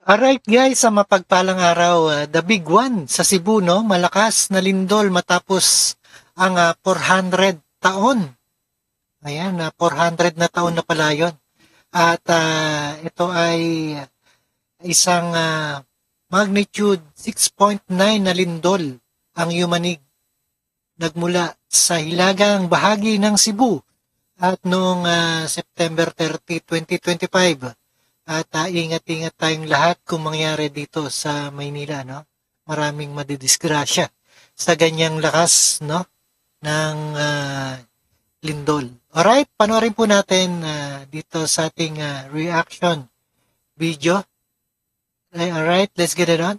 Alright guys, sa mapagpalang araw, the big one sa Cebu, no? Malakas na lindol matapos ang 400 taon. Ayan, 400 na taon na pala yun. At ito ay isang magnitude 6.9 na lindol ang yumanig nagmula sa hilagang bahagi ng Cebu at noong September 30, 2025. At ingat-ingat tayong lahat kung mangyari dito sa Maynila, no? Maraming madidisgrasya sa ganyang lakas, no? Ng lindol. Alright, panoorin po natin dito sa ating reaction video. Alright, let's get it on.